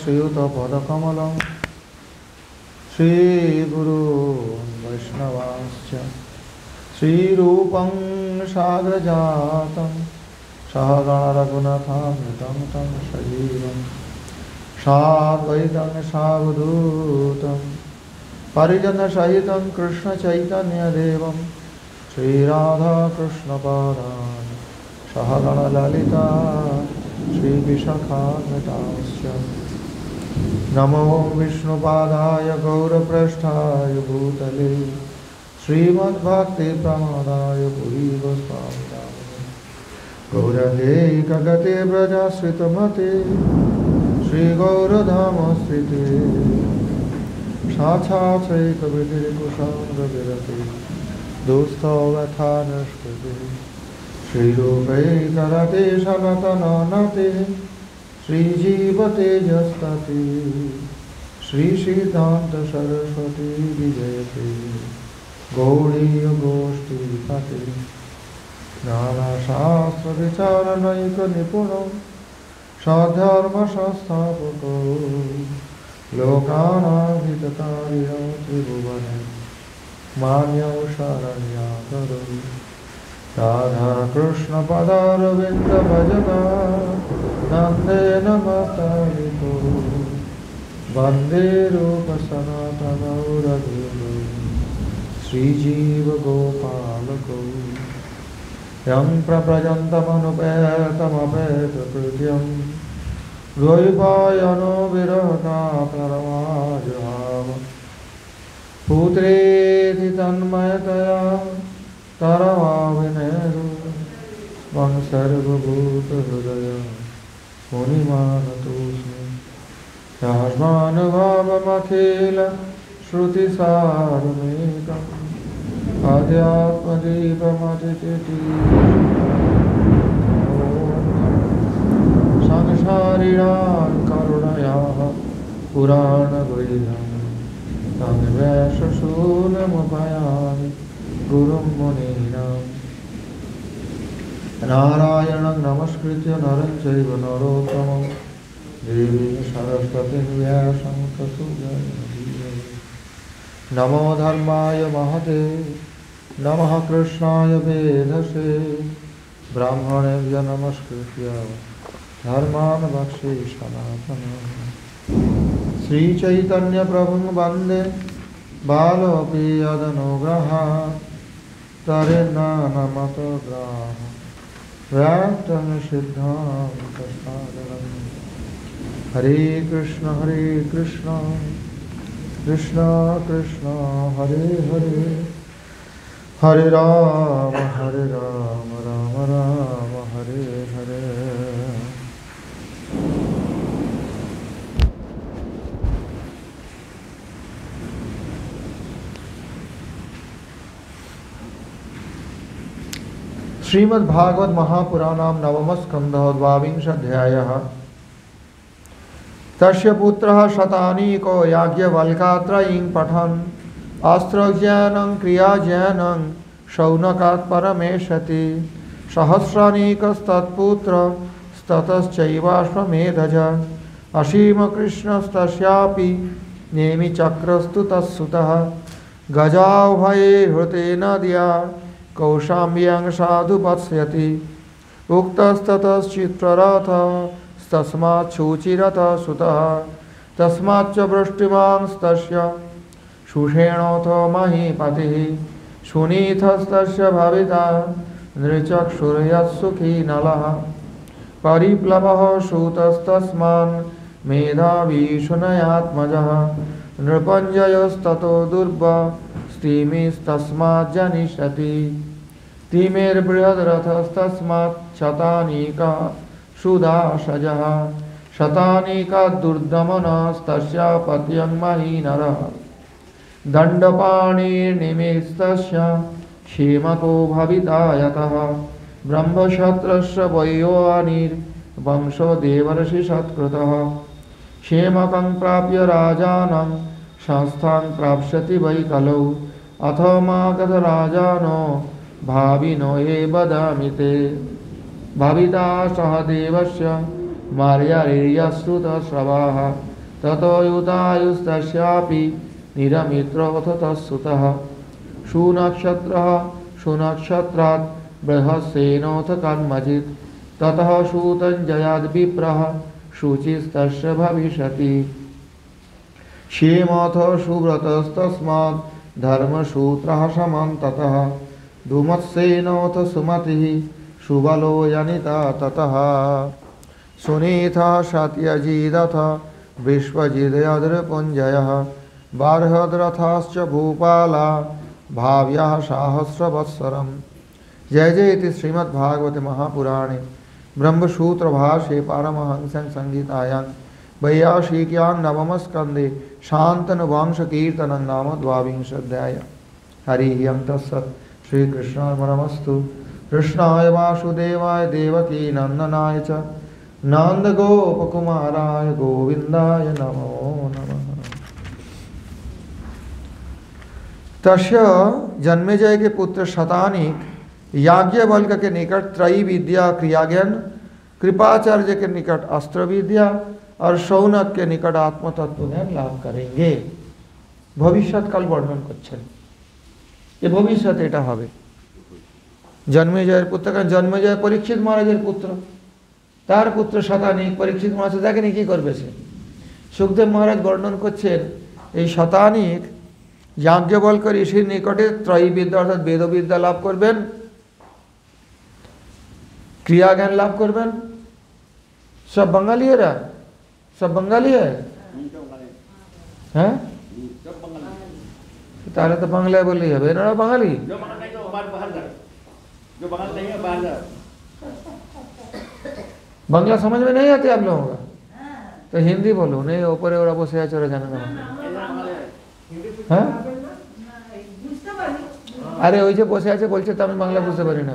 श्रीयुतपदकमलं श्रीगुरो वैष्णवांश्च श्रीरूपं साग्रजातं सहगणरघुनाथान्वितं तं सजीवं साद्वैतं सावधूतं परिजनसहितं कृष्णचैतन्यदेवं श्रीराधाकृष्णपादान् सहगणललिता श्रीविशाखान्वितांश्च नमो विष्णुपादाय गौरपृष्ठाय भूतले श्रीमद्भक्तिप्रमोदाय भूरिगोस्वामिनामिने गौरङ्गे कगते व्रजाश्रितमते श्रीगौरधामश्रिते साक्षाच्चैकविधिर्कुशाङ्गविरते दुःस्थव्यथानश्कृते श्रीरूपै करते सनातननते श्रीजीवतेजस्तते श्रीसिद्धान्तसरस्वती विजयते गौड़ीयगोष्ठीपते नानाशास्त्रविचारणैकनिपुणो सधर्मसंस्थापको लोकानां त्रिभुवने मान्यौ शरण्यागतौ राधा कृष्ण पदारविंद भजना नंदेन मतारितो वंदे रूप सनातन रघुलो श्रीजीव गोपालको यं प्रव्रजन्तमनुपेतमपेतकृत्यं द्वैपायनो विरहता परमाजुहाव पुत्रेति तन्मयतया तरवाविनेरु मम सर्वभूतहृदय मुनिमानतोऽस्मि यास्मानुभावमखिल श्रुतिसारमेकम् अध्यात्मदीपमतिथिति संसारिणां करुणयाः पुराणगुह्यं तन्वेषसूनमुपयामि गुरुं मुनीनां नारायणं नमस्कृत्य नरं चैव नरोत्तमं देवीं सरस्वतीं व्यासं ततो जयमुदीरये। नमो धर्माय महते नमः कृष्णाय वेधसे ब्राह्मणेभ्यो नमस्कृत्य धर्मान् वक्षे सनातनम् श्रीचैतन्यप्रभुं वन्दे बालोऽपि यदनुग्रहात् तरेन्नानमतग्राह व्याप्तं सिद्धान्तसागरम् हरे कृष्ण कृष्ण कृष्ण हरे हरे हरे राम राम राम हरे हरे। श्रीमद्भागवत महापुराणां नवमस्कन्धः द्वाविंशोऽध्यायः। तस्य पुत्रः शतानीको याज्ञवल्क्यात्रयीं पठन् अस्त्रज्ञानं क्रियाज्ञानं शौनकात् परमेशति सहस्रानीकस्तत्पुत्रस्ततश्चैवाश्वमेधज असीमकृष्णस्तस्यापि नेमिचक्रस्तु तत्सुतः गजाउभये हृते नद्या कौशाम्ब्यां साधु पत्स्यति उक्तस्ततश्चित्ररथस्तस्माच्छुचिरथ सुतः तस्माच्च वृष्टिमांस्तस्य सुषेणोऽथो महीपतिः सुनीथस्तस्य भविता नृचक्षुर्यत्सुखी नलः परिप्लवः सूतस्तस्मान् मेधावी शुनयात्मजः नृपञ्जयस्ततो दुर्बस्तिमिस्तस्मात् जनिष्यति तिमिर्बृहद्रथस्तस्मात् शतानीका सुदाशजः शतानीकाद्दुर्दमनस्तस्य पत्यं महीनरः दण्डपाणिर्निमिस्तस्य क्षेमको भविता यतः ब्रह्मक्षत्रस्य वयोनिर्वंशो देवर्षि सत्कृतः क्षेमकं प्राप्य राजानं संस्थां प्राप्स्यति वै कलौ अथमागत राजानो भाविनो ये वदामि ते भविता सह देवस्य मार्याश्रुतश्रवाः ततो युतायुस्तस्यापि निरमित्रोऽथ तत्सुतः सुनक्षत्रः सुनक्षत्रात् बृहस्सेनोऽथ कर्मजित् ततः सूतं जयाद्विप्रः शुचिस्तस्य भविष्यति क्षेमोऽथ सुव्रतस्तस्मात् धर्मसूत्रः समन्ततः धूमत्सेनोऽथ सुमतिः सुबलो जनिता ततः सुनीतः सत्यजिदथ विश्वजिदयद्रपुञ्जयः बार्हद्रथाश्च भूपाला भाव्यः सहस्रवत्सरम्। जय जय इति श्रीमद्भागवते महापुराणे ब्रह्मसूत्रभाष्ये पारमहंस्यां संहितायां वैयासिक्यां नवमस्कन्धे शान्तनुवंशकीर्तनं नाम द्वाविंशोऽध्यायः। हरिः ओं तत्सत्। श्रीकृष्णार्पणमस्तु। कृष्णाय वासुदेवाय देवकी नन्दनाय च नन्दगोपकुमाराय गोविन्दाय नमो नमः। तस्य जन्मेजय के पुत्र शतानीक याज्ञवल्क्य के निकट त्रयी विद्या क्रियाज्ञान, कृपाचार्य के निकट अस्त्र विद्या और शौनक के निकट आत्मतत्व ज्ञान लाभ करेंगे। भविष्यत काल वर्णन करছেন। ये भविष्यत এটা হবে। জন্মেজয়ের পুত্র কারণ জন্মেজয় পরীক্ষিত মহারাজের পুত্র, তার পুত্র শতানীক পরীক্ষিত মহারাজ দেখেনি কি করবে সে। সুখদেব মহারাজ বর্ণন করছেন এই শতানীক याज्ञवल्क्य ऋषिर निकटे त्रयी विद्या अर्थात वेद विद्या लाभ करबेन, क्रिया ज्ञान लाभ करबेन। सब बंगालीरा, सब बंगाली है हैं? तारे तो बांग्ला बोली है बेना बंगाली। बांग्ला समझ में नहीं आती आप लोगों का तो हिंदी बोलो। नहीं ऊपर और अब से चोरा जाना ना হ্যাঁ আরে ওই যে বসে আছে বলছে তো আমি বাংলা বুঝতে পারি না।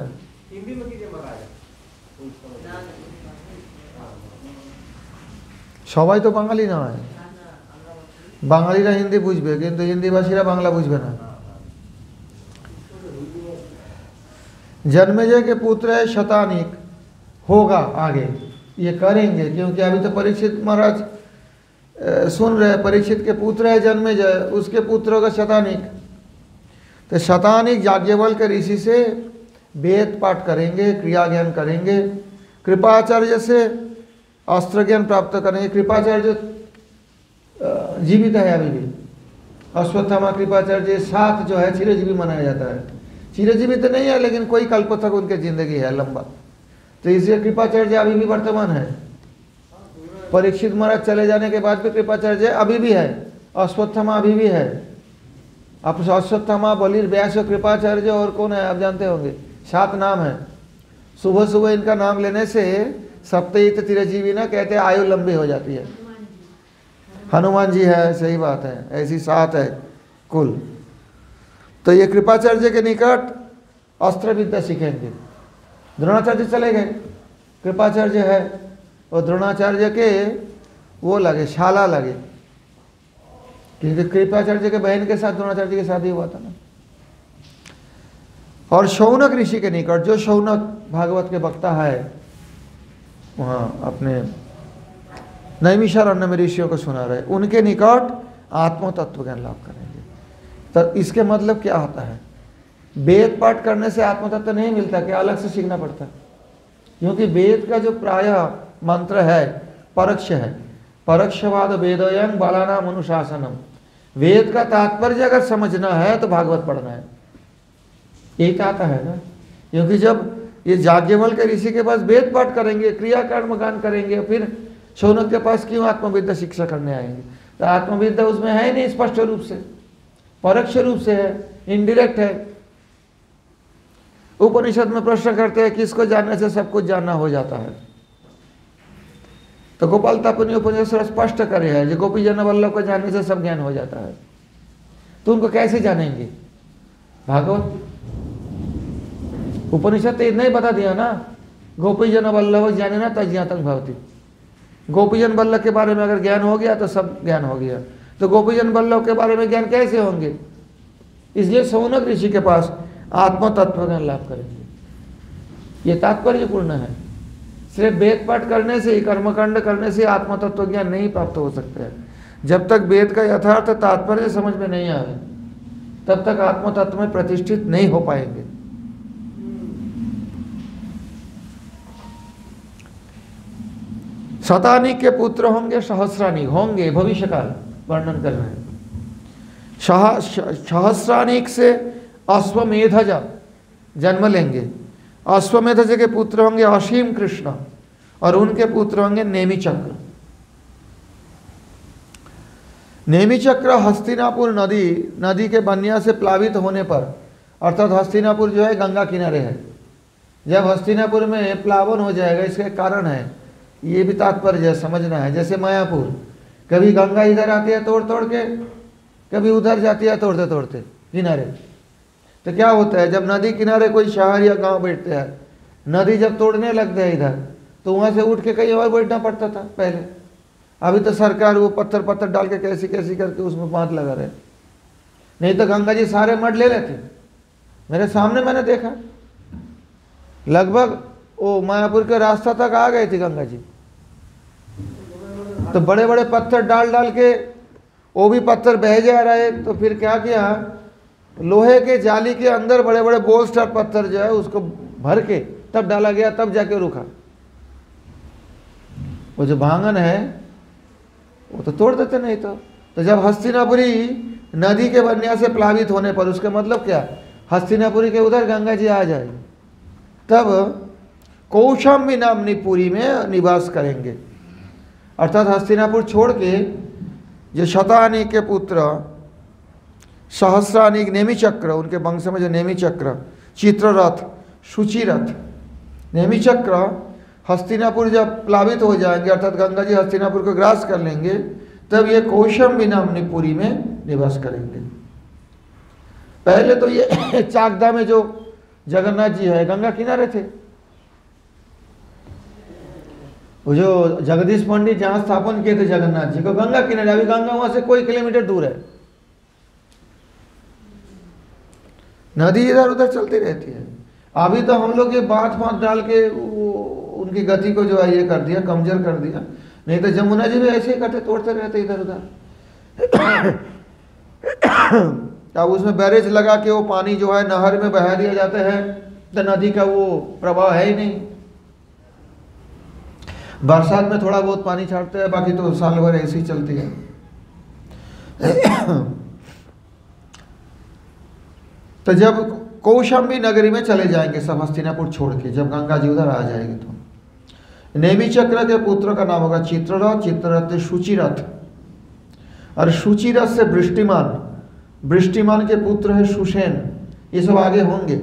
সবাই তো বাঙালি নয়, বাঙালিরা হিন্দি বুঝবে কিন্তু হিন্দিভাষীরা बांग्ला বুঝবে না। जन्मेजय के पुत्र है शतानीक, होगा आगे ये करेंगे क्योंकि अभी तो परीक्षित महाराज सुन रहे। परीक्षित के पुत्र है जन्मेजय, उसके पुत्र होगा शतानीक। तो शतानीक याज्ञवल्क्य ऋषि से वेद पाठ करेंगे, क्रिया ज्ञान करेंगे, कृपाचार्य से अस्त्र ज्ञान प्राप्त करेंगे। कृपाचार्य जीवित है अभी भी। अश्वत्थामा कृपाचार्य 7 जो है चिरजीवी मनाया जाता है। चिरजीवी तो नहीं है लेकिन कोई कल्प तक उनकी जिंदगी है लंबा, तो इसलिए कृपाचार्य अभी भी वर्तमान है। परीक्षित महाराज चले जाने के बाद भी कृपाचार्य अभी भी है। अश्वत्थामा अभी भी है। अब अश्वत्थामा, बलिर, व्यास, कृपाचार्य और कौन है आप जानते होंगे। 7 नाम है। सुबह सुबह इनका नाम लेने से सप्तहित चिरजीवी ना कहते आयु लंबी हो जाती है। हनुमान जी है, सही बात है, ऐसी 7 है कुल। तो ये कृपाचार्य के निकट अस्त्र विद्या सीखेंगे। द्रोणाचार्य चले गए, कृपाचार्य है और द्रोणाचार्य के वो लगे शाला लगे क्योंकि कृपाचार्य के बहन के साथ द्रोणाचार्य की शादी हुआ था ना। और शौनक ऋषि के निकट, जो शौनक भागवत के वक्ता है वहाँ अपने नैमिषारण्य में ऋषियों को सुना रहे, उनके निकट आत्म तत्व ज्ञान लाभ करेंगे। तो इसके मतलब क्या होता है? वेद पाठ करने से आत्म तत्व नहीं मिलता, क्या अलग से सीखना पड़ता है? क्योंकि वेद का जो प्रायः मंत्र है परोक्ष है। परोक्षवाद वेदोयं बालानाम अनुशासनम। वेद का तात्पर्य अगर समझना है तो भागवत पढ़ना है, यही तो आता है ना। क्योंकि जब ये याज्ञवल्क्य ऋषि के पास वेद पाठ करेंगे, क्रिया कर्म गान करेंगे, फिर शौनक के पास क्यों आत्मविद्या शिक्षा करने आएंगे? तो आत्मविद्या उसमें है नहीं स्पष्ट रूप से, परोक्ष रूप से है, इनडायरेक्ट है। उपनिषद में प्रश्न करते हैं किसको जानने से सब कुछ जानना हो जाता है? तो गोपाल तापनी उपनिषद स्पष्ट करे है जो गोपी जन वल्लभ को जानने से सब ज्ञान हो जाता है। तो उनको कैसे जानेंगे? भागवत उपनिषद तो इतना ही बता दिया ना, गोपी जन वल्लभ जाने ना तज्ञातं भवति। गोपी जन वल्लभ के बारे में अगर ज्ञान हो गया तो सब ज्ञान हो गया। तो गोपी जन वल्लभ के बारे में ज्ञान कैसे होंगे? इसलिए शौनक ऋषि के पास आत्म तत्व ज्ञान लाभ करेंगे। ये तात्पर्यपूर्ण है। सिर्फ वेद पाठ करने से ही, कर्मकांड करने से आत्म तत्व ज्ञान नहीं प्राप्त हो सकता है। जब तक वेद का यथार्थ तात्पर्य समझ में नहीं आए तब तक आत्म तत्व में प्रतिष्ठित नहीं हो पाएंगे। शतानिक के पुत्र होंगे, सहस्रानिक होंगे, भविष्य काल वर्णन कर रहे हैं। सहस्रानिक से अश्वमेधज जन्म लेंगे। अश्वमेधज के पुत्र होंगे असीम कृष्ण और उनके पुत्र होंगे नेमि चक्र। नेमि चक्र हस्तिनापुर नदी के बनिया से प्लावित होने पर, अर्थात हस्तिनापुर जो है गंगा किनारे है, जब हस्तिनापुर में प्लावन हो जाएगा, इसके कारण है, ये भी तात्पर्य है, समझना है। जैसे मायापुर, कभी गंगा इधर आती है तोड़ तोड़ के, कभी उधर जाती है तोड़ते तोड़ते किनारे। तो क्या होता है, जब नदी किनारे कोई शहर या गांव बैठते हैं, नदी जब तोड़ने लगते हैं इधर, तो वहाँ से उठ के कहीं और बैठना पड़ता था पहले। अभी तो सरकार वो पत्थर पत्थर डाल के कैसी कैसी करके उसमें बांध लगा रहे, नहीं तो गंगा जी सारे मड ले लेते। मेरे सामने मैंने देखा, लगभग वो मायापुर के रास्ता तक आ गई थी गंगा जी। तो बड़े बड़े पत्थर डाल डाल के वो भी पत्थर बह जा रहे, तो फिर क्या किया, लोहे के जाली के अंदर बड़े बड़े बोल्स्टर पत्थर जो है उसको भर के तब डाला गया, तब जाके रुका। वो जो भांगन है वो तो तोड़ देते नहीं तो जब हस्तिनापुरी नदी के बनिया से प्लावित होने पर, उसका मतलब क्या, हस्तिनापुरी के उधर गंगा जी आ जाएगी, तब कौशाम्बी नामनी पुरी में निवास करेंगे। अर्थात हस्तिनापुर छोड़ के जो शतानिक के पुत्र सहस्रानिक नेमि चक्र, उनके वंश में जो नेमि चक्र, चित्ररथ, शुचिरथ, नेमि चक्र हस्तिनापुर जब प्लावित हो जाएंगे, अर्थात गंगा जी हस्तिनापुर को ग्रास कर लेंगे, तब ये कौशाम्बी नामनी पुरी में निवास करेंगे। पहले तो ये चाकदा में जो जगन्नाथ जी है गंगा किनारे थे। वो जो जगदीश पंडित जहाँ स्थापन किए थे जगन्नाथ जी को, गंगा किनारे। अभी गंगा वहां से कोई किलोमीटर दूर है, नदी इधर उधर चलती रहती है। अभी तो हम लोग ये बात डाल के उनकी गति को जो है ये कर दिया, कमजोर कर दिया, नहीं तो जमुना जी भी ऐसे ही करते, तोड़ते रहते इधर उधर। अब उसमें बैरेज लगा के वो पानी जो है नहर में बहा दिया जाता है, तो नदी का वो प्रवाह है ही नहीं। बरसात में थोड़ा बहुत पानी छाड़ते हैं, बाकी तो साल भर ऐसे ही चलती है। तो जब कौशाम्बी नगरी में चले जाएंगे सब हस्तिनापुर छोड़ के, जब गंगा जी उधर आ जाएगी, तो नेमि चक्र के पुत्र का नाम होगा चित्ररथ, चित्ररथ शुचिरथ, और शुचिरथ से वृष्टिमान, वृष्टिमान के पुत्र है सुषेण, ये सब आगे होंगे।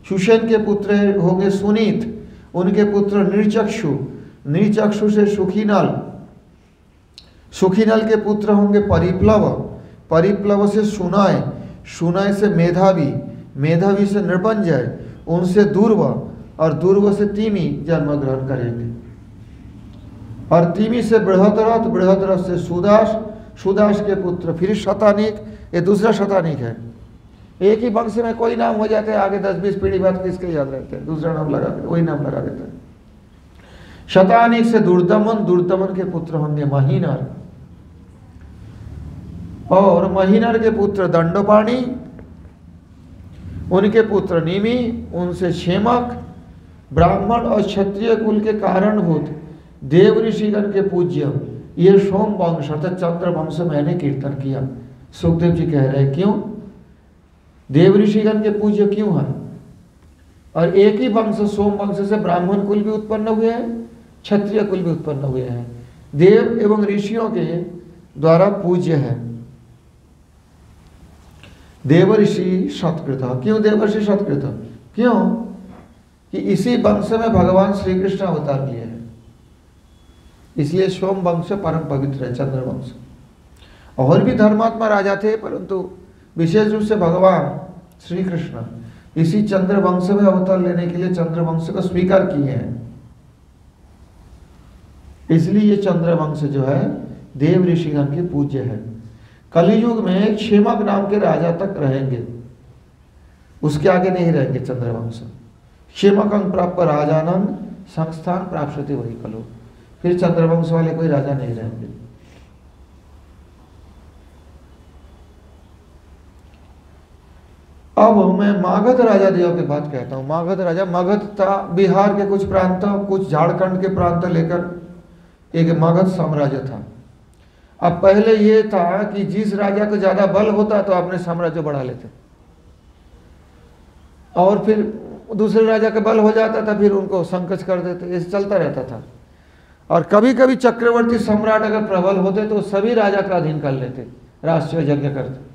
सुषेण के पुत्र होंगे सुनीत, उनके पुत्र निर्चक्षु, निर्चक्षु से सुखीनल, सुखीनल के पुत्र होंगे परिप्लव, परिप्लव से सुनय, सुनय से मेधावी, मेधावी से नृपंजय, उनसे दूर्व, और दूर्व से तिमी जन्म ग्रहण करेंगे। और तिमी से बृहदरथ, बृहदरथ से सुदास, सुदास के पुत्र फिर शतानिक, ये दूसरा शतानिक है। एक ही वंश में कोई नाम हो जाते हैं, आगे 10-20 पीढ़ी बाद किसके याद रहते हैं, दूसरा नाम लगा देते, वही नाम लगा देते हैं। शतानिक से दुर्दमन, दुर्दमन के पुत्र होंगे महीनर, और महीनर के पुत्र दंडपाणी, उनके पुत्र निमि, उनसे क्षेमक, ब्राह्मण और क्षत्रिय कुल के कारणभूत देव ऋषिगण के पूज्य ये सोम वंश अर्थात चंद्र वंश मैंने कीर्तन किया। सुखदेव जी कह रहे हैं क्यों देव ऋषिगण के पूज्य क्यों है, और एक ही वंश सोम वंश से ब्राह्मण कुल भी उत्पन्न हुए हैं, क्षत्रिय कुल भी उत्पन्न हुए हैं, देव एवं ऋषियों के द्वारा पूज्य है। देवर्षि सत्कृत, क्यों देवर्षि सत्कृत, क्यों कि इसी वंश में भगवान श्री कृष्ण अवतार लिए हैं, इसलिए सोम वंश परम पवित्र है, चंद्र वंश। और भी धर्मात्मा राजा थे, परंतु विशेष रूप से भगवान श्री कृष्ण इसी चंद्र वंश में अवतार लेने के लिए चंद्र वंश को स्वीकार किए हैं, इसलिए ये चंद्र वंश जो है देव ऋषिगण के पूज्य है। कलियुग में क्षेमक नाम के राजा तक रहेंगे, उसके आगे नहीं रहेंगे चंद्रवंश। क्षेमक प्राप्त राजानन संस्थान प्राप्त वही कलो, फिर चंद्रवंश वाले कोई राजा नहीं रहेंगे। अब मैं मागध राजा देव की बात कहता हूँ। मागध राजा, मगध था बिहार के कुछ प्रांत, कुछ झारखंड के प्रांत लेकर एक मगध साम्राज्य था। अब पहले ये था कि जिस राजा को ज्यादा बल होता तो अपने साम्राज्य बढ़ा लेते, और फिर दूसरे राजा का बल हो जाता था फिर उनको संकोच कर देते, ऐसे चलता रहता था। और कभी कभी चक्रवर्ती सम्राट अगर प्रबल होते तो सभी राजा का अधीन कर लेते, राष्ट्रीय यज्ञ करते।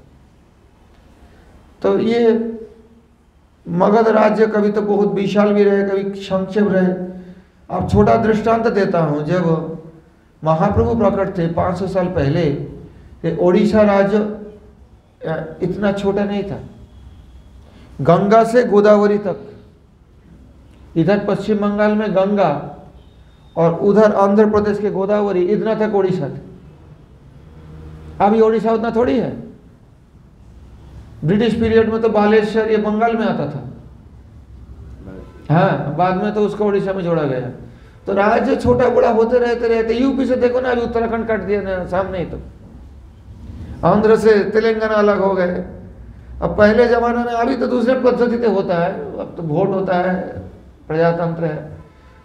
तो ये मगध राज्य कभी तो बहुत विशाल भी रहे, कभी संक्षेप रहे। अब छोटा दृष्टांत देता हूँ, जब महाप्रभु प्रकट थे 500 साल पहले, ओडिशा राज्य इतना छोटा नहीं था। गंगा से गोदावरी तक, इधर पश्चिम बंगाल में गंगा और उधर आंध्र प्रदेश के गोदावरी, इतना तक ओडिशा था। अभी ओडिशा उतना थोड़ी है। ब्रिटिश पीरियड में तो बालेश्वर ये बंगाल में आता था, हाँ, बाद में तो उसको ओडिशा में जोड़ा गया। तो राज्य छोटा बड़ा होते रहते। यूपी से देखो ना, अभी उत्तराखंड काट दिया ना सामने ही, तो आंध्र से तेलंगाना अलग हो गए। अब पहले जमाने में, अभी तो दूसरे पद्धति से होता है, अब तो वोट होता है, प्रजातंत्र है।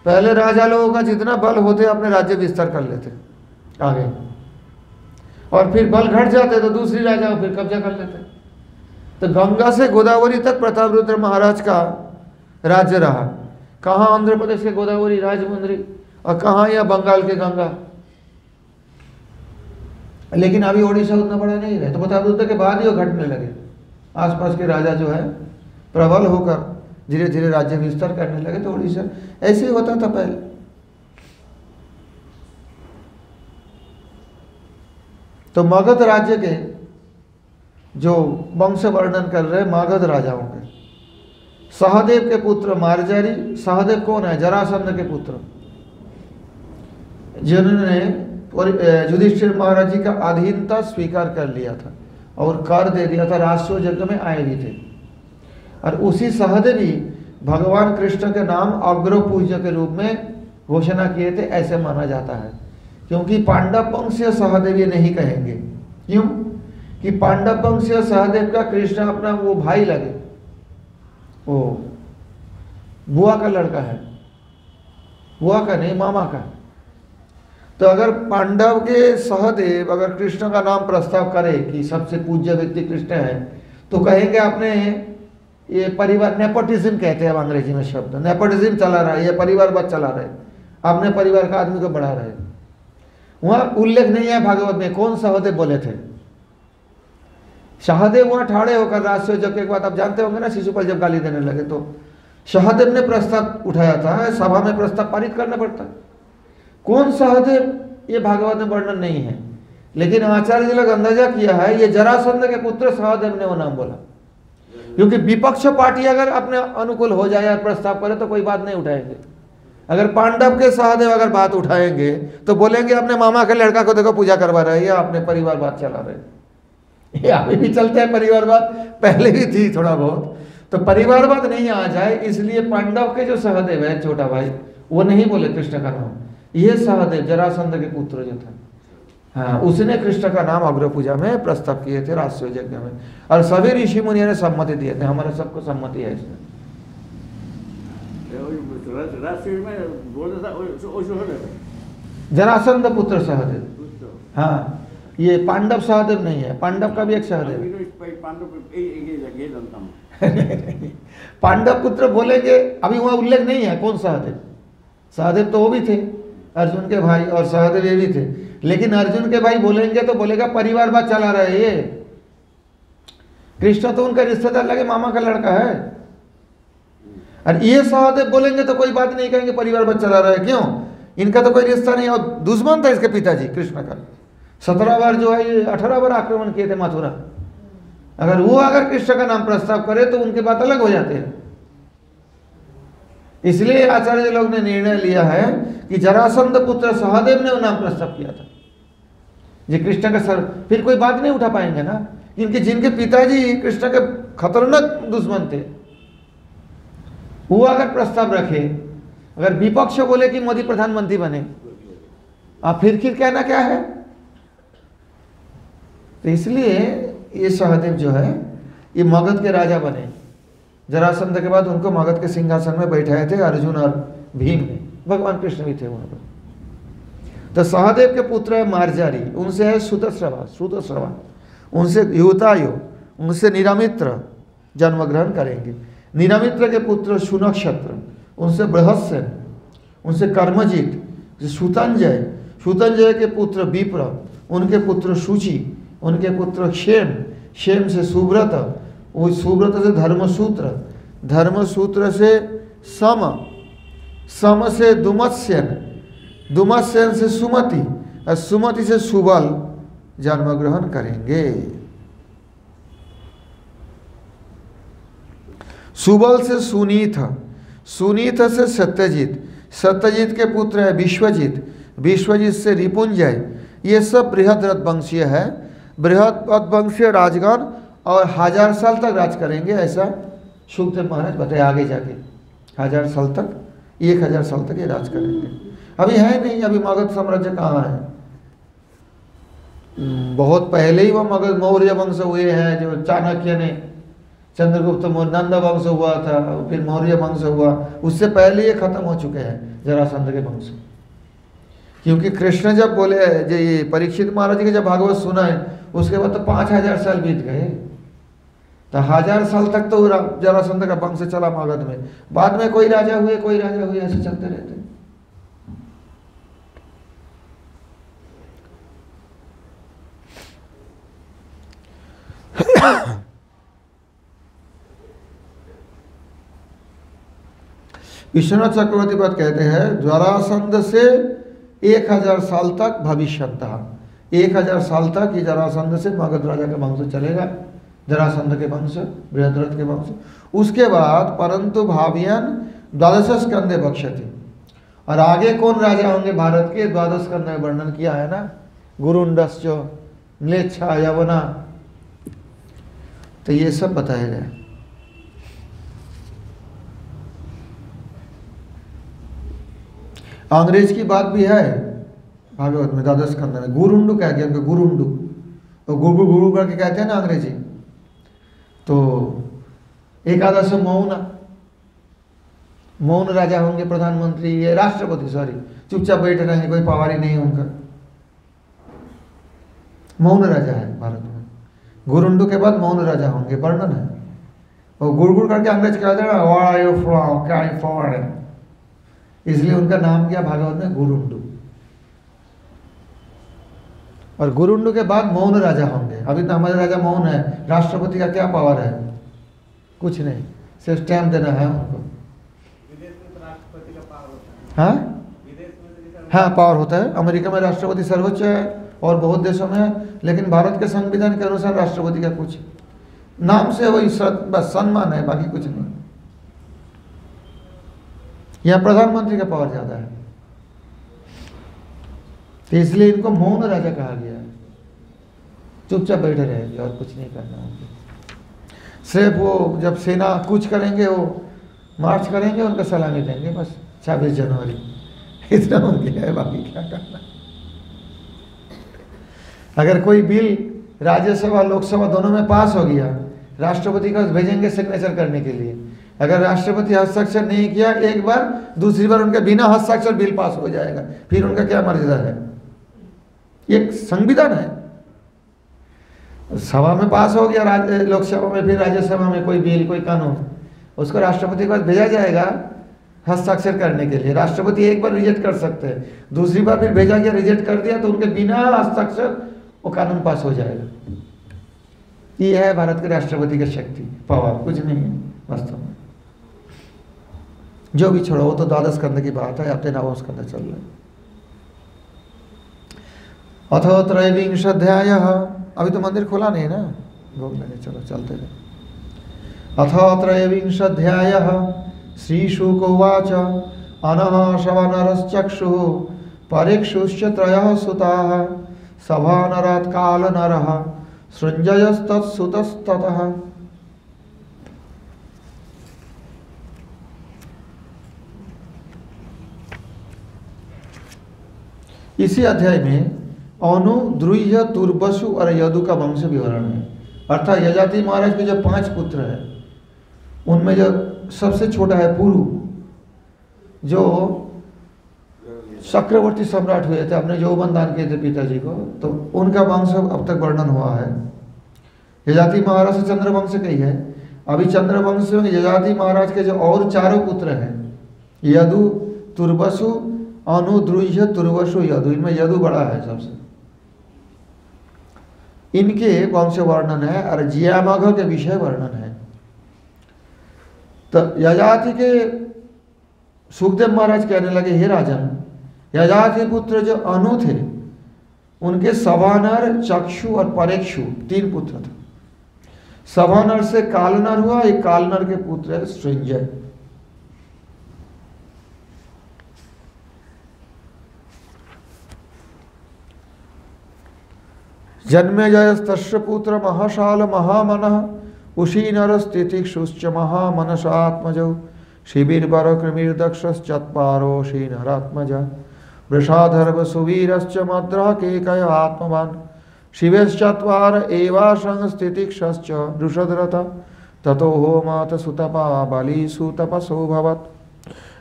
पहले राजा लोगों का जितना बल होते अपने राज्य विस्तार कर लेते आगे, और फिर बल घट जाते तो दूसरी राजा फिर कब्जा कर लेते। तो गंगा से गोदावरी तक प्रतापरुद्र महाराज का राज्य रहा। कहाँ आंध्र प्रदेश के गोदावरी राजमुंद्री, और कहाँ या बंगाल के गंगा। लेकिन अभी ओडिशा उतना बड़ा नहीं रहे, तो प्रतापरुद्र के बाद ही वो घटने लगे। आसपास के राजा जो है प्रबल होकर धीरे धीरे राज्य विस्तार करने लगे। तो ओडिशा ऐसे ही होता था पहले। तो मगध राज्य के जो वंश वर्णन कर रहे मगध राजाओं के, सहदेव के पुत्र मार्जारी। सहदेव कौन है? जरासंध के पुत्र, जिन्होंने युधिष्ठिर महाराज जी का अधीनता स्वीकार कर लिया था और कर दे दिया था, राष्ट्रीय यज्ञ में आए भी थे। और उसी सहदेव ही भगवान कृष्ण के नाम अग्र पूज्य के रूप में घोषणा किए थे, ऐसे माना जाता है। क्योंकि पांडव वंशीय सहदेव ये नहीं कहेंगे। क्यों? कि पांडव वंशीय सहदेव का कृष्ण अपना वो भाई लगे, वो बुआ का लड़का है, बुआ का नहीं मामा का। तो अगर पांडव के सहदेव अगर कृष्ण का नाम प्रस्ताव करे कि सबसे पूज्य व्यक्ति कृष्ण है, तो कहेंगे आपने ये परिवार, नेपोटिज्म कहते हैं अंग्रेजी में शब्द, नेपोटिज्म चला रहा है, ये परिवारवाद चला रहे, अपने परिवार का आदमी को बढ़ा रहे। वहां उल्लेख नहीं है भागवत में कौन सहदेव बोले थे। सहदेव वहां ठाड़े होकर राष्ट्रीय यज्ञ के बाद, आप जानते होंगे ना, शिशुपाल जब गाली देने लगे तो सहदेव ने प्रस्ताव उठाया था, सभा में प्रस्ताव पारित करना पड़ता। कौन सहदेव ये भागवत में वर्णन नहीं है, लेकिन आचार्य जी लोग अंदाजा किया है ये जरासंध के पुत्र सहदेव ने वो नाम बोला। क्योंकि विपक्ष पार्टी अगर अपने अनुकूल हो जाए और प्रस्ताव करे तो कोई बात नहीं उठाएंगे। अगर पांडव के सहदेव अगर बात उठाएंगे तो बोलेंगे अपने मामा के लड़का को देखो पूजा करवा रहे हैं या अपने परिवारवाद चला रहे हैं। ये अभी भी चलते हैं परिवारवाद, पहले भी थी थोड़ा बहुत। तो परिवारवाद नहीं आ जाए इसलिए पांडव के जो सहदेव है छोटा भाई, वो नहीं बोले कृष्ण का नाम। ये सहदेव जरासंध के पुत्र जो था, हाँ, उसने कृष्ण का नाम अग्र पूजा में प्रस्ताव किए थे राष्ट्रीय यज्ञ में, और सभी ऋषि मुनियों ने सम्मति दिए थे। हमारे सबको सम्मति है इसमें। जरासंध पुत्र सहदेव, हाँ, ये पांडव सहदेव नहीं है, पांडव का भी एक सहदेव। पांडव पुत्र बोलेंगे, अभी वहां उल्लेख नहीं है कौन सहदेव। सहदेव तो वो भी थे अर्जुन के भाई, और सहदेव ये भी थे। लेकिन अर्जुन के भाई बोलेंगे तो बोलेगा परिवारवाद चला रहे ये। कृष्ण तो उनका रिश्तेदार लगे, मामा का लड़का है। और ये सहदेव बोलेंगे तो कोई बात नहीं कहेंगे परिवारवाद चला रहा है। क्यों? इनका तो कोई रिश्ता नहीं, और दुश्मन था इसके पिताजी कृष्ण का। 17 बार जो है ये 18 बार आक्रमण किए थे मथुरा। अगर वो अगर कृष्ण का नाम प्रस्ताव करे तो उनके बात अलग हो जाते हैं। इसलिए आचार्य लोग ने निर्णय लिया है कि जरासंध पुत्र सहदेव ने वो नाम प्रस्ताव किया था जी कृष्ण का सर। फिर कोई बात नहीं उठा पाएंगे ना, क्योंकि जिनके पिताजी कृष्ण के खतरनाक दुश्मन थे, वो अगर प्रस्ताव रखे अगर विपक्ष बोले कि मोदी प्रधानमंत्री बने, आप फिर कहना क्या है? तो इसलिए ये सहदेव जो है ये मगध के राजा बने। जरासंध के बाद उनको मगध के सिंहासन में बैठाए थे अर्जुन और भीम ने, भगवान कृष्ण भी थे वहां पर। तो सहदेव के पुत्र है मार्जारी, उनसे है श्रुतश्रवा, उनसे युतायु, उनसे निरामित्र जन्म ग्रहण करेंगे। निरामित्र के पुत्र शुनक्षत्र, उनसे बृहस्सेन, उनसे कर्मजीत, सुतंजय, सुतंजय के पुत्र विप्र, उनके पुत्र शुचि, उनके पुत्र क्षेम, क्षेम से सुब्रत, वो सुब्रत से धर्मसूत्र, धर्मसूत्र से सम, सम से दुमत्सेन, दुमत्सेन से सुमति, और सुमति से सुबल जन्म ग्रहण करेंगे। सुबल से सुनीत, सुनीत से सत्यजीत, सत्यजीत के पुत्र है विश्वजीत, विश्वजीत से रिपुंजय। ये सब बृहद्रथ वंशीय है। बृहद्रथ वंशीय राजगण और 1000 साल तक राज करेंगे, ऐसा शुकदेव महाराज बताए आगे जाके। 1000 साल तक, 1000 साल तक ये राज करेंगे। अभी है नहीं, अभी मगध साम्राज्य कहाँ है? बहुत पहले ही वो मगध मौर्य वंश हुए हैं, जो चाणक्य ने, चंद्रगुप्त नंद वंश हुआ था, फिर मौर्य वंश हुआ, उससे पहले ये खत्म हो चुके हैं जरासंध के वंश। क्योंकि कृष्ण जब बोले, जो ये परीक्षित महाराज जी के जब भागवत सुना है, उसके बाद तो 5000 साल बीत गए। तो 1000 साल तक तो जरासंध का वंश चला मगध में, बाद में कोई राजा हुए, कोई राजा हुए, ऐसे चलते रहते। विश्वनाथ चक्रवर्ती बात कहते हैं, जरासंध से 1000 साल तक भविष्यन्तः, 1000 साल तक ये जरासंध से मगध राजा का वंश चलेगा, जरासंध के वंश, बृहद्रथ के वंश। उसके बाद परंतु भावियन 12 स्कंदे बक्षति, और आगे कौन राजा होंगे भारत के, 12 स्कंद में वर्णन किया है ना, गुरुंडश्च, म्लेच्छा, यवना, तो ये सब बताया गया। अंग्रेज की बात भी है भागवत में 12 स्कंद में। गुरुंडू क्या किया उनको, गुरुंडू, तो गुरु गुरु करके कहते हैं ना अंग्रेजी। तो एकादश मौन, मौन राजा होंगे, प्रधानमंत्री, ये राष्ट्रपति, सॉरी, चुपचाप बैठे रहेंगे, कोई पावर ही नहीं है उनका, मौन राजा है भारत में। गुरुंडू के बाद मौन राजा होंगे, वर्णन है। और गुड़ करके अंग्रेज कहते हैं व्हाट आर यू फ्रॉम, क्या फॉरेन, इसलिए उनका नाम क्या भागवत में, गुरुंडू। और गुरुंडू के बाद मौन राजा होंगे। अभी तो हमारे राजा मौन है, राष्ट्रपति का क्या पावर है, कुछ नहीं, सिर्फ स्टैम्प देना है उनको। विदेश में तो राष्ट्रपति का पावर होता है। हाँ, विदेश में हाँ पावर होता है। अमेरिका में राष्ट्रपति सर्वोच्च है और बहुत देशों में है, लेकिन भारत के संविधान के अनुसार राष्ट्रपति का कुछ नाम से वही बस सम्मान है, बाकी कुछ नहीं। यहाँ प्रधानमंत्री का पावर ज्यादा है, तो इसलिए इनको मौन राजा कहा गया है। चुपचाप बैठे रहेंगे और कुछ नहीं करना उनको। सिर्फ वो जब सेना कूच करेंगे, वो मार्च करेंगे, उनका सलामी देंगे, बस 26 जनवरी, इतना उनके है, बाकी क्या करना। अगर कोई बिल राज्यसभा लोकसभा दोनों में पास हो गया, राष्ट्रपति का भेजेंगे सिग्नेचर करने के लिए। अगर राष्ट्रपति हस्ताक्षर नहीं किया एक बार, दूसरी बार उनका बिना हस्ताक्षर बिल पास हो जाएगा, फिर उनका क्या मर्यादा है। एक संविधान है। सभा में पास हो गया, लोकसभा में, फिर राज्यसभा में कोई बिल, कोई कानून, उसको राष्ट्रपति के पास भेजा जाएगा हस्ताक्षर करने के लिए। राष्ट्रपति एक बार रिजेक्ट कर सकते हैं, दूसरी बार फिर भेजा गया, रिजेक्ट कर दिया, तो उनके बिना हस्ताक्षर वो कानून पास हो जाएगा। ये है भारत के राष्ट्रपति की शक्ति, पावर, कुछ नहीं है वास्तव में। जो भी छोड़ो, वो तो 12 स्कंद की बात है, अब तो 9वां स्कंद चल रहा है। अथ त्रयोविंशाध्यायः, अभी तो मंदिर खुला नहीं है ना, भोग लगे, चलो चलते रहे। अथ त्रयोविंशाध्यायः, श्रीशुक उवाच अनः शवनरश्चक्षुः परीक्षुश्च त्रयः सुताः सभानरात् कालनरः सृञ्जयस्तत्सुतस्ततः। इसी अध्याय में अनु, द्रुह्य, तुर्बसु और यदु का वंश विवरण है। अर्थात यजाति महाराज के जो 5 पुत्र हैं उनमें जो सबसे छोटा है पुरु, जो चक्रवर्ती सम्राट हुए थे, अपने यौवन दान किए थे पिताजी को, तो उनका वंश अब तक वर्णन हुआ है। यजाति महाराज से चंद्रवंश का ही है। अभी चंद्रवंश में यजाति महाराज के जो और 4 पुत्र हैं, यदु, तुर्बसु, अनु, द्रुह्य, तुर्बसु, यदु, इनमें यदु बड़ा है सबसे। इनके वंश वर्णन है और जियामघ के विषय वर्णन है। तो यजाति के सुखदेव महाराज कहने लगे, हे राजन, यजाति पुत्र जो अनु थे उनके सभानर, चक्षु और परेक्षु 3 पुत्र थे। सभानर से कालनर हुआ, एक कालनर के पुत्र है सृंजय। जन्मेजयस्तस्य पुत्र महाशाल महामनः उशीनरस्तितिक्षुश्च महामनसात्मजौ शिबिर्वर कृमिर्दक्षश्चत्वारो शीनरात्मजा वृषाधर्व सुवीरश्च मद्रः केकय आत्मवान् शिवेश्चत्वार एवाशं स्थितिक्षश्च रुषद्रथ ततो होमत सुतपा बली सुतपसो भवत्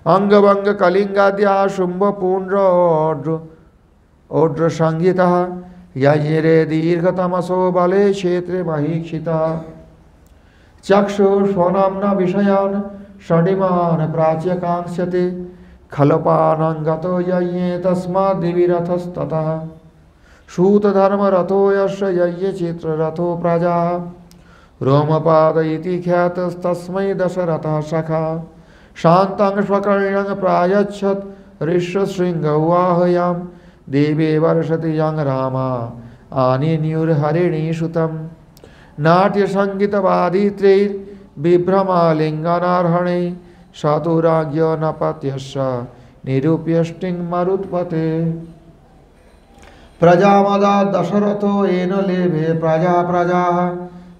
अंगभंग कलिंगाद्या शुंभ पुण्ड्र ओड्र संहितः यज्ञरे दीर्घतमसो बले क्षेत्रे महीक्षितः चक्षुः स्वनाम्ना विषयान् षडिमान् प्राच्यकांक्षते खलपानंगतो यज्ञे तस्माद्दिविरथस्ततः सूतधर्मरथो यस्य यज्ञे चित्ररथो प्रजा रोमपाद इति ख्यातस्तस्मै दशरथः सखा शान्तं स्वकर्ण्यं प्रायच्छत् ऋष्यशृङ्ग उवाहयां देवे वर्षति यं रामा आनिन्युर्हरिणीसुतं नाट्यसङ्गीतवादित्रैर्बिभ्रमालिङ्गनार्हणे शतुराज्ञो नपत्यस्य निरूप्यष्टिं मरुत्पते प्रजामदा दशरथो येन लेभे प्रजा प्रजाः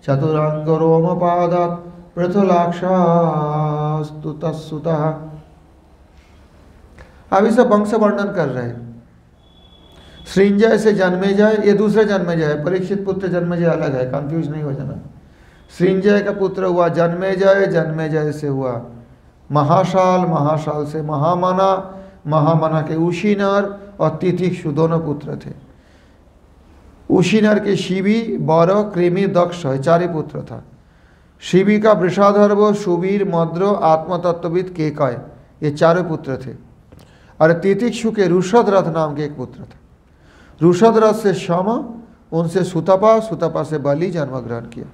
चतुरंग रोमपादात् पृथुलाक्षास्तु तत्सुतः। अभी सब वंश वर्णन कर रहे हैं। सृंजय से जन्मेजय, ये दूसरे जन्मेजय है, परीक्षित पुत्र जन्मेजय अलग है, कंफ्यूज नहीं हो जाना। सृंजय का पुत्र हुआ जन्मेजय, जन्मेजय से हुआ महाशाल, महाशाल से महामना, महामना के उशीनर और तितिक्षु दोनों पुत्र थे। उशीनर के शिवी, बर, कृमि, दक्ष 4 पुत्र था। शिवी का वृषाधर्व, सुवीर, मद्र, आत्मतत्वविद केकय, ये 4 पुत्र थे। और तितिक्षु के रुषद्रथ नाम के एक पुत्र था। रुषद्रथ से शम, उनसे सुतपा, सुतपा से बलि जन्म ग्रहण किया।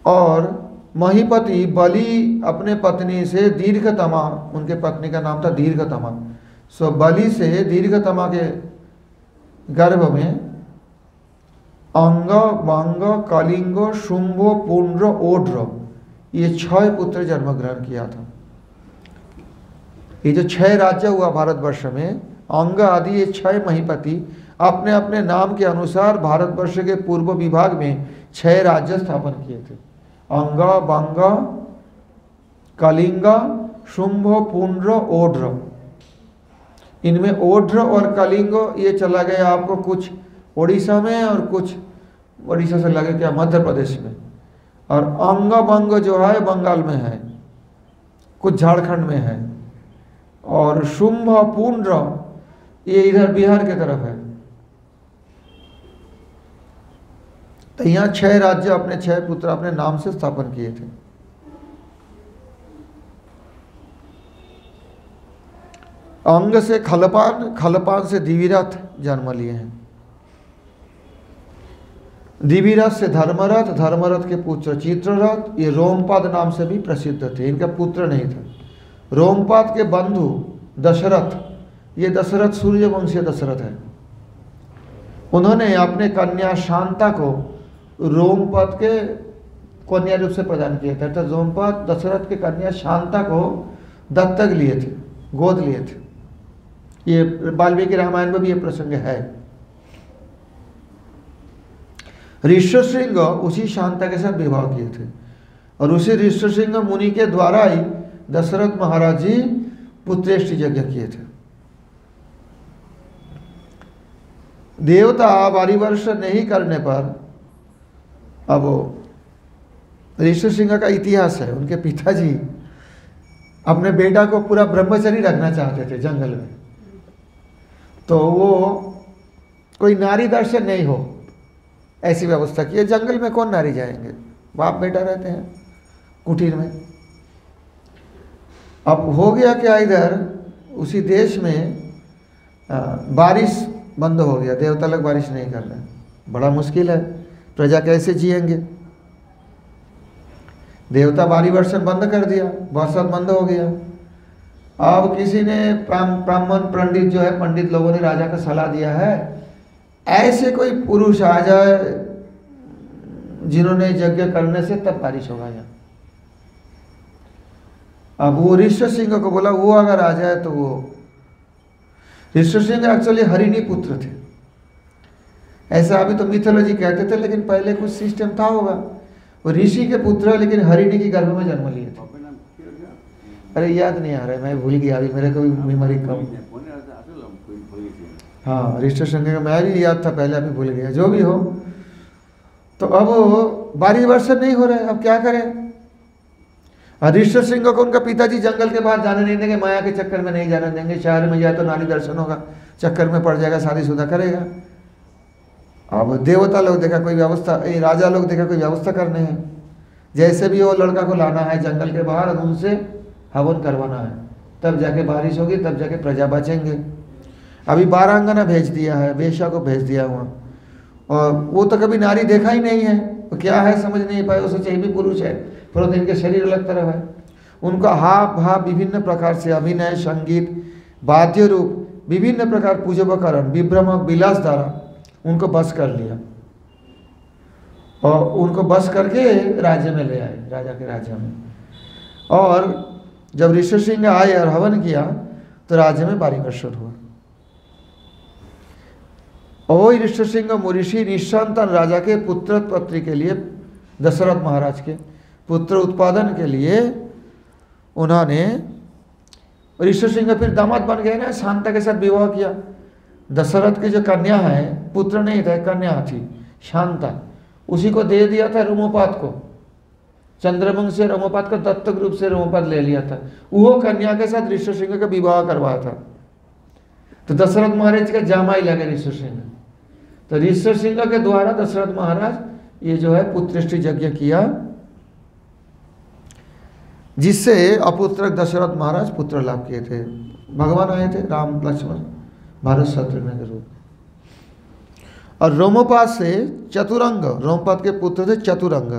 और महीपति बलि अपने पत्नी से दीर्घतमा, उनके पत्नी का नाम था दीर्घतमा, सो बलि से दीर्घतमा के गर्भ में अंग, वांग, कलिंग, शुंभ, पुंड्र, ओड्र, ये 6 पुत्र जन्म ग्रहण किया था। ये जो 6 राज्य हुआ भारतवर्ष में, अंग आदि ये 6 महीपति अपने अपने नाम के अनुसार भारतवर्ष के पूर्व विभाग में 6 राज्य स्थापन किए थे। अंग, वांग, कलिंग, शुंभ, पुंड्र, ओड्र। इनमें ओड्र और कलिंग ये चला गया आपको कुछ उड़ीसा में और कुछ उड़ीसा से लगे क्या मध्य प्रदेश में। और अंग बंग जो है बंगाल में है, कुछ झारखंड में है। और शुंभ, पुंड्र ये इधर बिहार के तरफ है। तो यहाँ 6 राज्य अपने 6 पुत्र अपने नाम से स्थापन किए थे। अंग से खलपान, खलपान से दिविरथ जन्म लिए हैं। दिविरथ से धर्मरथ, धर्मरथ के पुत्र चित्ररथ, ये रोमपाद नाम से भी प्रसिद्ध थे। इनका पुत्र नहीं था। रोमपाद के बंधु दशरथ, ये दशरथ सूर्यवंशीय दशरथ है। उन्होंने अपने कन्या शांता को रोमपाद के कन्या रूप से प्रदान किया था। तो रोमपाद दशरथ के कन्या शांता को दत्तक लिए थे, गोद लिए थे। ये वाल्मीकि रामायण में भी ये प्रसंग है। ऋष्यशृंग उसी शांता के साथ विवाह किए थे और उसी ऋष्यशृंग मुनि के द्वारा ही दशरथ महाराज जी पुत्रेष्टि यज्ञ किए थे। देवता बारी वर्ष नहीं करने पर, अब ऋषि सिंह का इतिहास है, उनके पिताजी अपने बेटा को पूरा ब्रह्मचरी रखना चाहते थे जंगल में, तो वो कोई नारी दर्शन नहीं हो ऐसी व्यवस्था की है। जंगल में कौन नारी जाएंगे, बाप बेटा रहते हैं कुटीर में। अब हो गया क्या, इधर उसी देश में बारिश बंद हो गया, देवता लोग बारिश नहीं कर रहे, बड़ा मुश्किल है, प्रजा कैसे जिएंगे। देवता बारी वर्षन बंद कर दिया, बरसात बंद हो गया। अब किसी ने ब्राह्मण पंडित जो है, पंडित लोगों ने राजा को सलाह दिया है, ऐसे कोई पुरुष आ जाए जिन्होंने यज्ञ करने से तब बारिश होगा यहाँ। अब वो ऋषि सिंह को बोला, वो अगर आ जाए तो वो, ऋषि सिंह एक्चुअली हरिणी पुत्र थे, ऐसा अभी तो मिथोलॉजी कहते थे, लेकिन पहले कुछ सिस्टम था होगा। वो ऋषि के पुत्र है, लेकिन हरिणी की गर्भ में जन्म लिए थे। अरे याद नहीं आ रहा है, मैं भूल गया, अभी मेरे को भी मेमोरी कम। हाँ, ऋषि सिंह का मैं भी याद था पहले, अभी भूल गया। जो भी हो, तो अब बारिश वर्षा नहीं हो रहा है, अब क्या करें। ऋषि सिंह को उनका पिताजी जंगल के बाहर जाने नहीं देंगे, माया के चक्कर में नहीं जाने देंगे, शहर में जाए तो नारी दर्शन होगा, चक्कर में पड़ जाएगा, शादीशुदा करेगा। अब देवता लोग देखा कोई व्यवस्था, राजा लोग देखा कोई व्यवस्था करने हैं, जैसे भी वो लड़का को लाना है जंगल के बाहर और उनसे हवन करवाना है, तब जाके बारिश होगी, तब जाके प्रजा बचेंगे। अभी बारांगना भेज दिया है, वेश्या को भेज दिया वहाँ, और वो तो कभी नारी देखा ही नहीं है, तो क्या है समझ नहीं पाए, वो सोचे भी पुरुष है, परंतु इनके शरीर अलग तरह है। उनका हाव भाव विभिन्न प्रकार से, अभिनय, संगीत, वाद्य रूप, विभिन्न प्रकार पूजोपकरण, विभ्रमक विलास द्वारा उनको बस कर लिया, और उनको बस करके राज्य में ले आए, राजा के राज्य में। और जब ऋषि सिंह आए और हवन किया तो राज्य में बारी वर्षण हुआ। और ऋषि सिंह मुऋषि निसंतान राजा के पुत्रोत्पत्ति के लिए, दशरथ महाराज के पुत्र उत्पादन के लिए उन्होंने, ऋषि सिंह फिर दामाद बन गए ना, शांता के साथ विवाह किया। दशरथ की जो कन्या है, पुत्र नहीं था, कन्या थी शांता, उसी को दे दिया था रोमोपात को, चंद्रवंश से रोमोपात को दत्तक रूप से रोमोपात ले लिया था, वो कन्या के साथ ऋषि सिंह का विवाह करवाया था। तो दशरथ महाराज का जामाई लगे ऋषि सिंह, तो ऋषि सिंह के द्वारा दशरथ महाराज ये जो है पुत्रष्टि यज्ञ किया, जिससे अपुत्र दशरथ महाराज पुत्र लाभ किए थे। भगवान आए थे राम लक्ष्मण भारत शत्रुघ्न के रूप में। और रोमोपात से चतुरंग, रोमपात के पुत्र थे चतुरंग,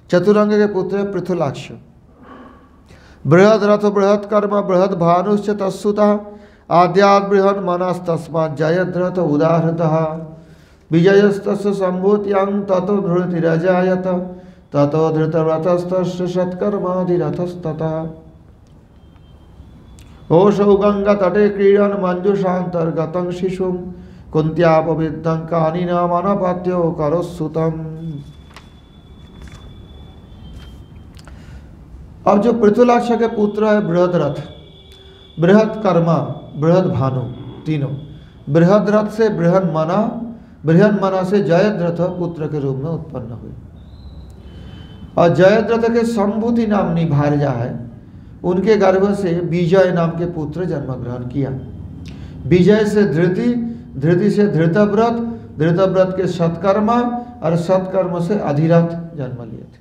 चतुरंग के पुत्र पृथुलाक्ष। बृहद रथ बृहद कर्म बृहद भानुश्च तत्सुता आद्याद बृहद मनस तस्मात् जयद्रथ उदाहृतः विजयस्तस्य संभूत्यां ततो धृतिरजायत ततो धृतरथस्तस्य सत्कर्माधिरथस्ततः ओषौ गंगा तटे क्रीडन मंजुषांतर्गतं शिशुं कुंत्यापविद्धं कानिनाम अनपत्यो करोत्सुतम्। अब जो पृथुलाक्ष के पुत्र है बृहद रथ, बृहद कर्मा, बृहद भानु, तीनों, बृहद रथ से बृहद मना से जयद्रथ पुत्र के रूप में उत्पन्न हुए। और जयद्रथ के संभूति नामनी भार्या है, उनके गर्भ से विजय नाम के पुत्र जन्म ग्रहण किया। विजय से धृति, धृति से धृतव्रत, धृतव्रत के सत्कर्मा और सत्कर्म से अधिरथ जन्म लिए थे।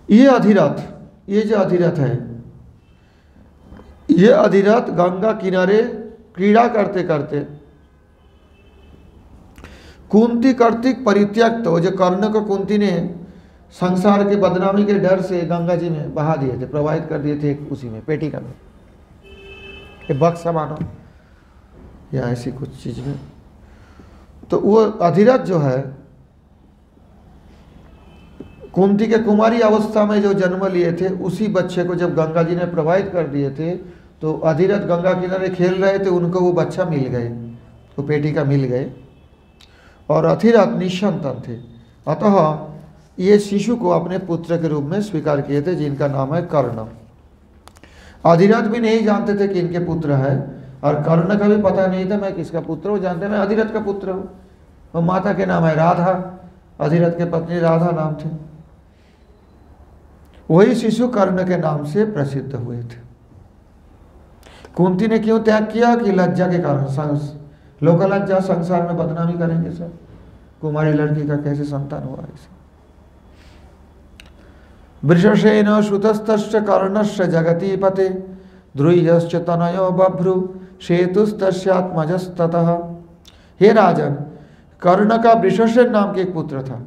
ये अधिरथ, ये जो अधिरथ है, ये अधिरथ गंगा किनारे क्रीड़ा करते करते कुंती कर्तिक परित्यक्त, तो जो कर्ण को कुंती ने संसार के बदनामी के डर से गंगा जी में बहा दिए थे, प्रवाहित कर दिए थे, उसी में पेटिका में, ये बक्सा मानो या ऐसी कुछ चीज में। तो वो अधिरथ जो है कुंती के कुमारी अवस्था में जो जन्म लिए थे, उसी बच्चे को जब गंगा जी ने प्रवाहित कर दिए थे, तो अधिरथ गंगा किनारे खेल रहे थे, उनको वो बच्चा मिल गए, वो पेटिका मिल गए, और अधिरथ निसंतान थे। अतः ये शिशु को अपने पुत्र के रूप में स्वीकार किए थे, जिनका नाम है कर्ण। अधिरथ भी नहीं जानते थे कि इनके पुत्र है, और कर्ण का भी पता नहीं था मैं किसका पुत्र हूँ, जानते मैं अधिरथ का पुत्र हूँ, और माता के नाम है राधा, अधिरथ के पत्नी राधा नाम थे। वही शिशु कर्ण के नाम से प्रसिद्ध हुए थे। कुंती ने क्यों त्याग किया? कि लज्जा के कारण, लोक लज्जा, संसार में बदनामी करेंगे सब, कुमारी लड़की का कैसे संतान हुआ ऐसे। वृषसेन श्रुतस्तश्च कर्णश्च जगति पते ध्रुयश्च तनयो बभ्रु सेतुस्तस्यात्मजस्ततः। हे राजन, कर्ण का वृषसेन नाम के एक पुत्र था।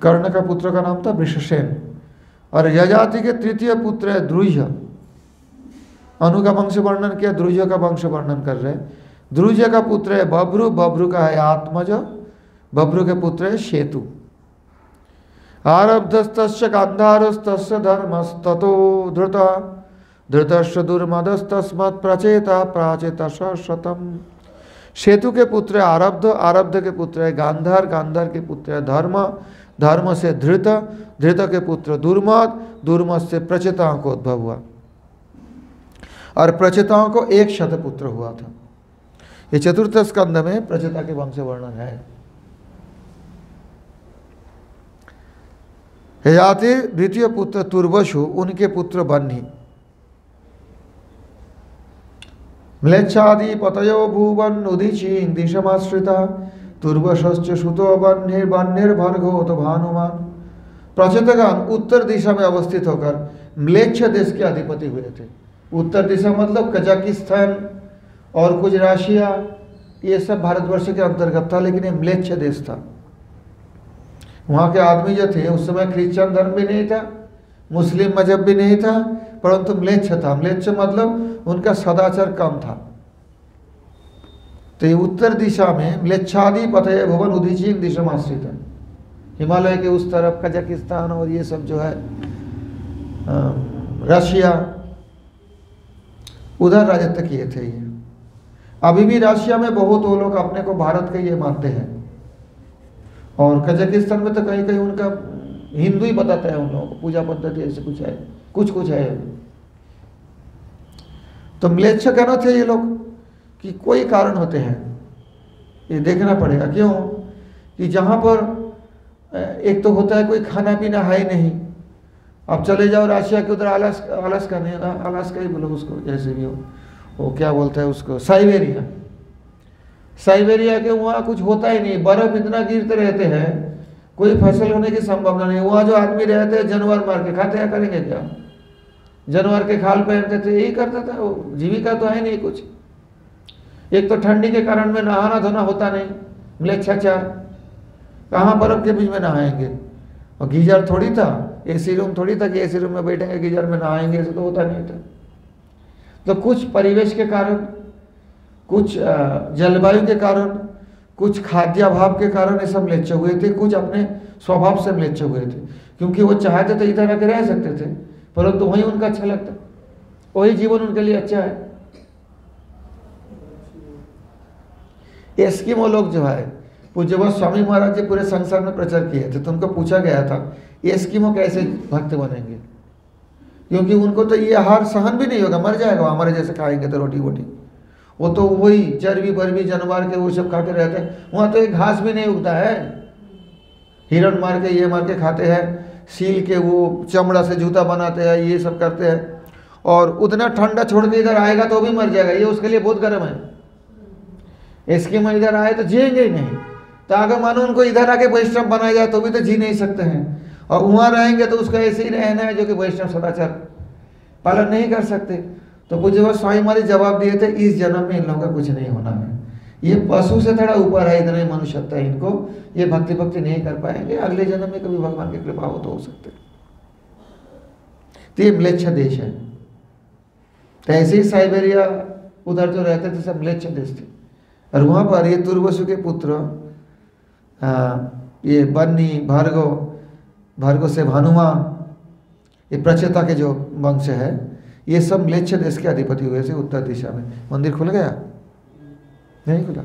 कर्ण का पुत्र का नाम था वृषसेन, और यजाति के तृतीय पुत्र है द्रुह्य। अनु का वंश वर्णन किया, द्रुह्य का वंश वर्णन कर रहे। द्रुह्य का पुत्र है बभ्रु, बभ्रु का है आत्मज, बभ्रु के पुत्र है सेतु। आरब्धस्तस्य गांधारस्तस्य धर्मस्ततो धृता धृतस्य दुर्मदस्तस्मात् प्रचेता प्राचेता शतम्। सेतु के पुत्र है आरब्ध, आरब्ध के पुत्र है गांधार, गांधार के पुत्र है धर्म, धर्म से धृत, धृत के पुत्र दुर्मद, दुर्मद से प्रचेताओं को उद्भव हुआ, और प्रचेताओं को 100 पुत्र हुआ था। ये चतुर्थ स्कंद में प्रचेता के वंश वर्णन है। यजाति द्वितीय पुत्र तुर्वशु, उनके पुत्र बन्ही। म्लेच्छादि पतयो भुवन उदीची दिशमाश्रिता तुर्वशश्च सुतो बन्हिर्भर्गो तो भानुमान। प्रचेतगण उत्तर दिशा में अवस्थित होकर म्लेच्छ देश के अधिपति हुए थे। उत्तर दिशा मतलब कजाकिस्तान और कुछ राशिया, ये सब भारतवर्ष के अंतर्गत था, लेकिन ये म्लेच्छ देश था। वहाँ के आदमी जो थे उस समय क्रिश्चियन धर्म भी नहीं था, मुस्लिम मजहब भी नहीं था, परंतु म्लेच्छ था। म्लेच्छ मतलब उनका सदाचार कम था। तो ये उत्तर दिशा में म्लेच्छादि पतये भुवन उदीची दिशा में आश्रित है। हिमालय के उस तरफ कजाकिस्तान और ये सब जो है रशिया, उधर राजत्व किए थे ये। अभी भी रशिया में बहुत वो लोग अपने को भारत के ये मानते हैं, और कजाकिस्तान में तो कहीं कहीं उनका हिंदू ही बताता है उन लोगों को, पूजा पद्धति ऐसे कुछ है, कुछ है। तो म्लेच्छ कहना थे ये लोग कि कोई कारण होते हैं, ये देखना पड़ेगा। क्यों? कि जहाँ पर एक तो होता है कोई खाना पीना है नहीं। अब चले जाओ रशिया के उधर, अलास्का नहीं, अलास्का ही बोलो उसको, जैसे भी हो, वो क्या बोलते हैं उसको, साइबेरिया। साइबेरिया के वहाँ कुछ होता ही नहीं, बर्फ इतना गिरते रहते हैं, कोई फसल होने की संभावना नहीं। वहाँ जो आदमी रहते हैं जानवर मार के खाते हैं, करेंगे क्या? जानवर के खाल पहनते थे, यही करता था वो। जीविका तो है नहीं कुछ। एक तो ठंडी के कारण में नहाना धोना होता नहीं, म्लेच्छाचार, कहाँ बर्फ के बीच में नहाएंगे? और गीजर थोड़ी था, एसी रूम थोड़ी था कि एसी रूम में बैठेंगे गीजर में नहाएंगे, ऐसे तो होता नहीं था। तो कुछ परिवेश के कारण, कुछ जलवायु के कारण, कुछ खाद्याभाव के कारण ये सब म्लेच्छ हुए थे, कुछ अपने स्वभाव से म्लेच्छ हुए थे। क्योंकि वो चाहते तो इधर आके रह सकते थे, परंतु वही उनका अच्छा लगता, वही जीवन उनके लिए अच्छा है। एस्किमो लोग जो है, पूज्य स्वामी महाराज जी पूरे संसार में प्रचार किए थे, तो उनको पूछा गया था एस्किमो कैसे भक्त बनेंगे, क्योंकि उनको तो ये आहार सहन भी नहीं होगा, मर जाएगा हमारे जैसे खाएंगे तो रोटी वोटी। वो तो वही चर्बी बर्बी जानवर के वो सब खा के रहते हैं। वहाँ तो एक घास भी नहीं उगता है, हिरण मार के ये मार के खाते हैं, सील के वो चमड़ा से जूता बनाते हैं, ये सब करते हैं। और उतना ठंडा छोड़ के इधर आएगा तो भी मर जाएगा, ये उसके लिए बहुत गर्म है। इसके में इधर आए तो जिएंगे ही नहीं। तो अगर मानो उनको इधर आके वैष्णव बनाया जाए तो भी तो जी नहीं सकते हैं, और वहाँ रहेंगे तो उसका ऐसे ही रहना है जो कि वैष्णव सदाचार पालन नहीं कर सकते। तो पूज्य स्वामी महाराज जवाब दिए थे, इस जन्म में इन लोगों का कुछ नहीं होना है, ये पशु से थोड़ा ऊपर है, इतना ही मनुष्यता है इनको, ये भक्ति नहीं कर पाएंगे, अगले जन्म में कभी भगवान की कृपा हो तो हो सकते। तो ये म्लेच्छ देश है। तो ऐसे ही साइबेरिया उधर जो रहते थे सब म्लेच्छ देश थे। और वहाँ पर ये तुर्वसु के पुत्र ये बन्नी, भार्गव से भानुमान, ये प्रचेता के जो वंश है, ये सब म्लेच्छ देश के अधिपति हुए थे उत्तर दिशा में। मंदिर खुल गया? नहीं खुला।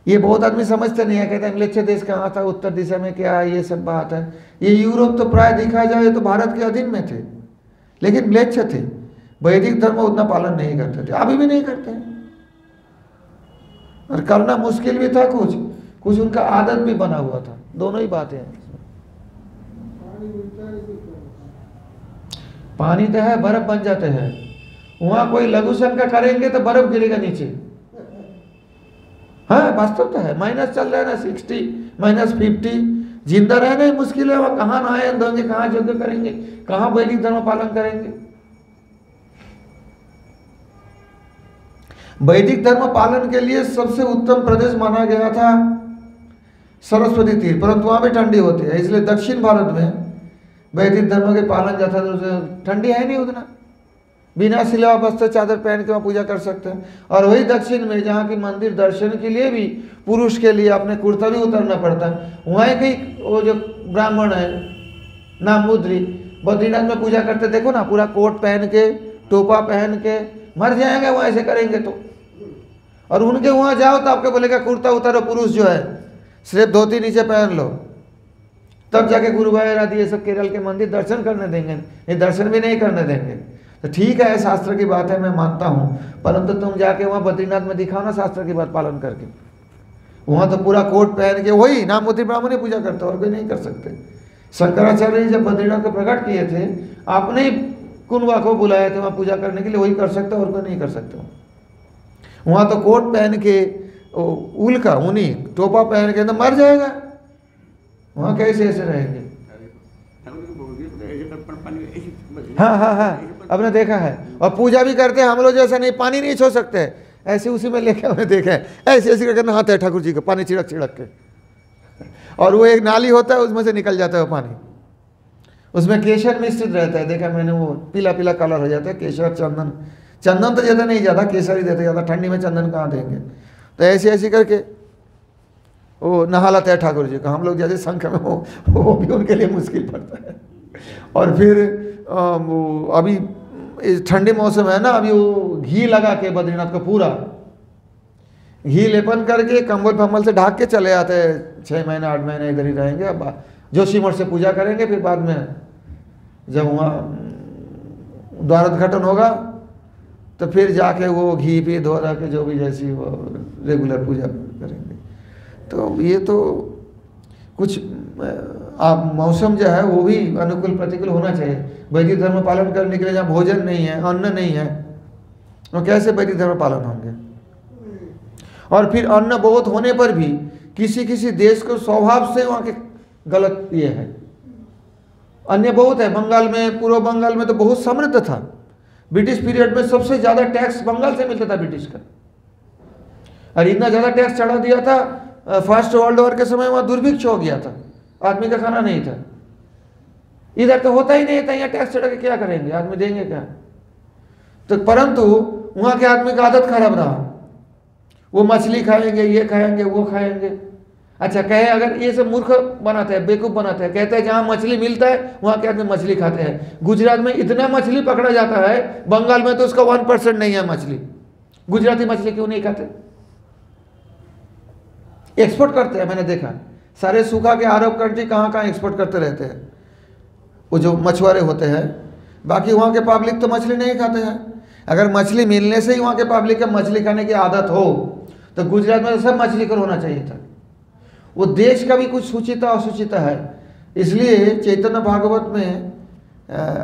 ये बहुत आदमी समझते नहीं है, कहते हैं म्लेच्छ देश कहाँ था, उत्तर दिशा में क्या है, ये सब बात है। ये यूरोप तो प्राय देखा जाए तो भारत के अधीन में थे, लेकिन म्लेच्छ थे। वैदिक धर्म उतना पालन नहीं करते थे, अभी भी नहीं करते हैं, और करना मुश्किल भी था, कुछ उनका आदत भी बना हुआ था। दोनों ही बातें हैं। पानी तो है, बर्फ बन जाते हैं। वहां कोई लघु शंका करेंगे तो बर्फ गिरेगा नीचे। हाँ, वास्तव तो है। माइनस चल रहा है ना, 60 -50। जिंदा रहना ही मुश्किल है। वहां कहाँ नहाए धोएंगे, कहाँ यज्ञ करेंगे, कहाँ वैदिक धर्म पालन करेंगे। वैदिक धर्म पालन के लिए सबसे उत्तम प्रदेश माना गया था सरस्वती तीर, परंतु वहां भी ठंडी होती है, इसलिए दक्षिण भारत में वैदिक धर्म के पालन जैसा ठंडी है नहीं उतना, बिना सिलवा वस्त्र चादर पहन के वहाँ पूजा कर सकते हैं। और वही दक्षिण में जहाँ की मंदिर दर्शन के लिए भी पुरुष के लिए अपने कुर्ता भी उतरना पड़ता है, वहाँ की वो जो ब्राह्मण है नामूद्री बद्रीनाथ में पूजा करते, देखो ना, पूरा कोट पहन के, टोपा पहन के, मर जाएंगे वहाँ ऐसे करेंगे तो। और उनके वहाँ जाओ तो आपको बोलेगा कुर्ता उतारो, पुरुष जो है सिर्फ धोती नीचे पहन लो, तब जाके गुरुवायूर आदि ये सब केरल के मंदिर दर्शन करने देंगे, ये दर्शन भी नहीं करने देंगे। तो ठीक है, शास्त्र की बात है, मैं मानता हूँ, परंतु तुम जाके वहाँ बद्रीनाथ में दिखाओ ना शास्त्र की बात पालन करके। वहाँ तो पूरा कोट पहन के वही नामूद्री ब्राह्मण ही पूजा करते, और कोई नहीं कर सकते। शंकराचार्य जी जब बद्रीनाथ को प्रकट किए थे, आपने ही कुनवा को बुलाए थे वहाँ पूजा करने के लिए, वही कर सकते, और कोई नहीं कर सकते। वहाँ तो कोट पहन के, ऊल का ऊनी टोपा पहन के तो मर जाएगा, वहाँ कैसे ऐसे रहेंगे। हाँ हाँ हाँ, आपने देखा है। और पूजा भी करते हैं हम लोग जैसा नहीं, पानी नहीं छो सकते, ऐसे उसी में लेके हमने देखा है, ऐसे ऐसे करके नहाते हैं ठाकुर जी को, पानी छिड़क छिड़क के, और वो एक नाली होता है उसमें से निकल जाता है वो पानी, उसमें केसर मिश्रित रहता है, देखा मैंने, वो पीला पीला कलर हो जाता है। केसर चंदन, चंदन तो ज़्यादा नहीं, ज़्यादा केसर ही देते, ज़्यादा ठंडी में चंदन कहाँ देंगे। तो ऐसे ऐसे करके वो नहा लाते हैं ठाकुर जी का। हम लोग जैसे संख्या में वो भी उनके लिए मुश्किल पड़ता है। और फिर वो अभी ठंडी मौसम है ना, अभी वो घी लगा के बद्रीनाथ को पूरा घी लेपन करके कंबल फम्बल से ढाक के चले आते हैं। 6 महीने 8 महीने इधर ही रहेंगे, अब जोशीमठ से पूजा करेंगे, फिर बाद में जब वहाँ द्वारोद्घाटन होगा तो फिर जाके वो घी पे धो धा के जो भी जैसी वो रेगुलर पूजा करेंगे। तो ये तो कुछ आप मौसम जो है वो भी अनुकूल प्रतिकूल होना चाहिए। वैदिक धर्म पालन करने के लिए जहाँ भोजन नहीं है, अन्न नहीं है, तो कैसे वैदिक धर्म पालन होंगे। और फिर अन्न बहुत होने पर भी किसी किसी देश को स्वभाव से वहाँ के गलत ये है। अन्य बहुत है, बंगाल में, पूर्व बंगाल में तो बहुत समृद्ध था। ब्रिटिश पीरियड में सबसे ज़्यादा टैक्स बंगाल से मिलता था ब्रिटिश का, और इतना ज़्यादा टैक्स चढ़ा दिया था, फर्स्ट वर्ल्ड वॉर के समय वहाँ दुर्भिक्ष हो गया था, आदमी का खाना नहीं था। इधर तो होता ही नहीं था, यहाँ टैक्स चढ़ा के क्या करेंगे, आदमी देंगे क्या। तो परंतु वहाँ के आदमी का आदत खराब रहा, वो मछली खाएंगे, ये खाएंगे, वो खाएंगे। अच्छा, कहे अगर ये सब मूर्ख बनाते हैं, बेवकूफ़ बनाते हैं, कहते हैं जहाँ मछली मिलता है वहाँ के आदमी मछली खाते हैं। गुजरात में इतना मछली पकड़ा जाता है, बंगाल में तो उसका 1% नहीं है मछली। गुजराती मछली क्यों नहीं खाते? एक्सपोर्ट करते हैं, मैंने देखा। सारे सूखा के अरब कंट्री कहाँ कहाँ एक्सपोर्ट करते रहते हैं वो जो मछुआरे होते हैं। बाकी वहाँ के पब्लिक तो मछली नहीं खाते हैं। अगर मछली मिलने से ही वहाँ के पब्लिक का मछली खाने की आदत हो तो गुजरात में तो सब मछली कर होना चाहिए था। वो देश का भी कुछ सूचिता असूचिता है। इसलिए चैतन्य भागवत में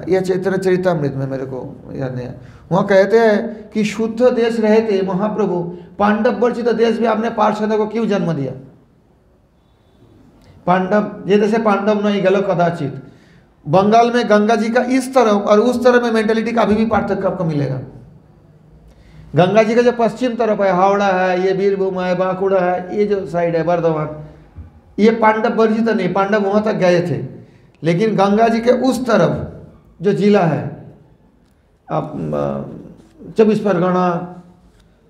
या चैतन्य चरितामृत में, मेरे को याद नहीं है, वहाँ कहते हैं कि शुद्ध देश रहते महाप्रभु पांडव वर्जित देश भी आपने पार्षदों को क्यों जन्म दिया। पांडव ये जैसे पांडव नहीं गलो कदाचित। बंगाल में गंगा जी का इस तरफ और उस तरफ में मेंटेलिटी का अभी भी पार्थक्य आपको मिलेगा। गंगा जी का जो पश्चिम तरफ है, हावड़ा है, ये बीरभूम है, बांकुड़ा है, ये जो साइड है बर्धमान, ये पांडव वर्जित नहीं, पांडव वहाँ तक गए थे। लेकिन गंगा जी के उस तरफ जो जिला है, आप 24 परगना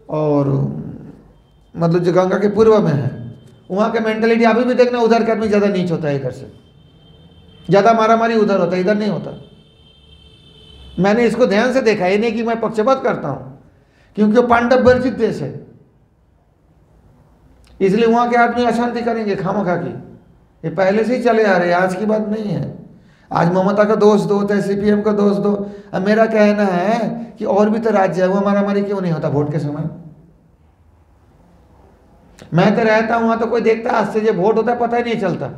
और मतलब जो गंगा के पूर्व में है, वहाँ के मेंटेलिटी अभी भी देखना, उधर का आदमी ज़्यादा नीच होता है, इधर से ज़्यादा मारामारी उधर होता है, इधर नहीं होता। मैंने इसको ध्यान से देखा, ये नहीं कि मैं पक्षपात करता हूँ, क्योंकि वो पांडव वर्जित देश है, इसलिए वहाँ के आदमी अशांति करेंगे खामखा की। ये पहले से ही चले आ रहे हैं, आज की बात नहीं है। आज ममता का दोष दो, चाहे सीपीएम का दोष दो। अब मेरा कहना है कि और भी तो राज्य है, वो मारामारी क्यों नहीं होता वोट के समय? मैं तो रहता हूँ वहाँ तो कोई देखता आज से जो वोट होता है पता ही नहीं चलता,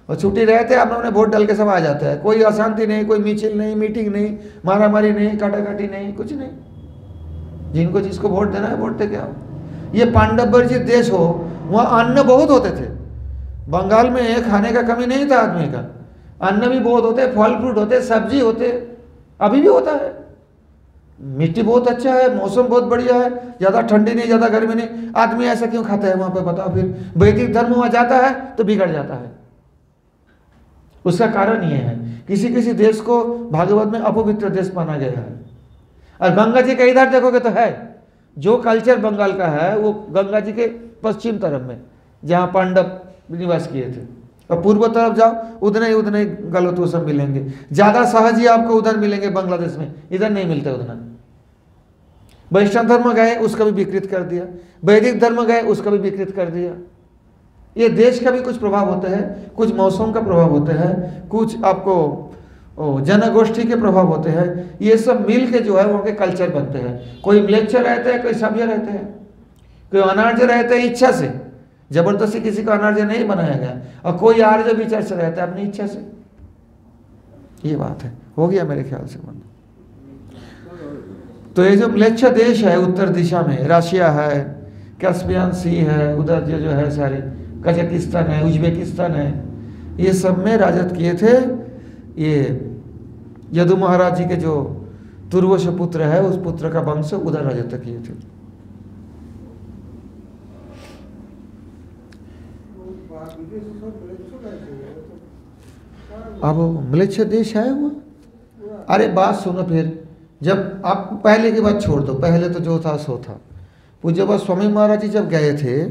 और छुट्टी रहते आप लोगों ने वोट डाल के सब आ जाता है। कोई अशांति नहीं, कोई मिचिल नहीं, मीटिंग नहीं, मारामारी नहीं, काटाकाटी नहीं, कुछ नहीं। जिनको जिसको वोट देना है वोट दे के आओ। ये पांडव वर्जित देश हो, वहाँ अन्न बहुत होते थे। बंगाल में खाने का कमी नहीं था आदमी का, अन्न भी बहुत होते, फल फ्रूट होते, सब्जी होते, अभी भी होता है। मिट्टी बहुत अच्छा है, मौसम बहुत बढ़िया है, ज़्यादा ठंडी नहीं, ज़्यादा गर्मी नहीं। आदमी ऐसा क्यों खाता है वहाँ पे बताओ? फिर वैदिक धर्म वहाँ जाता है तो बिगड़ जाता है। उसका कारण ये है, किसी किसी देश को भागवत में अपवित्र देश माना गया है। और गंगा जी के इधर देखोगे तो है, जो कल्चर बंगाल का है वो गंगा जी के पश्चिम तरफ में, जहाँ पांडव निवास किए थे। और पूर्व तरफ जाओ उतने ही गलत वो सब मिलेंगे। ज़्यादा सहज ही आपको उधर मिलेंगे बांग्लादेश में, इधर नहीं मिलते उतना। वैष्णव धर्म गए उसका भी विकृत कर दिया, वैदिक धर्म गए उसका भी विकृत कर दिया। ये देश का भी कुछ प्रभाव होता है, कुछ मौसम का प्रभाव होता है, कुछ आपको जनगोष्ठी के प्रभाव होते हैं। ये सब मिल के जो है वहाँ के कल्चर बनते हैं। कोई म्लेच्छर रहते हैं, कोई सभ्य रहते हैं, कोई अनार्य रहते हैं इच्छा से, जबरदस्ती किसी को अनार्य नहीं बनाया गया, और कोई आर्य विचार से रहता है अपनी इच्छा से। ये बात है, हो गया मेरे ख्याल से बंद। तो ये जो म्लेच्छ देश है उत्तर दिशा में, रशिया है, कैस्पियन सी है, उधर जो है सारे कजाकिस्तान है, उज्बेकिस्तान है, ये सब में राजत्व किए थे। ये यदु महाराज जी के जो तुर्वश पुत्र है उस पुत्र का वंश उधर राजत्व किए थे। अब म्लेच्छ देश है वो। अरे बात सुनो, फिर जब आप पहले की बात छोड़ दो, पहले तो जो था सो था। पूज्य बाबा स्वामी महाराज जी जब गए थे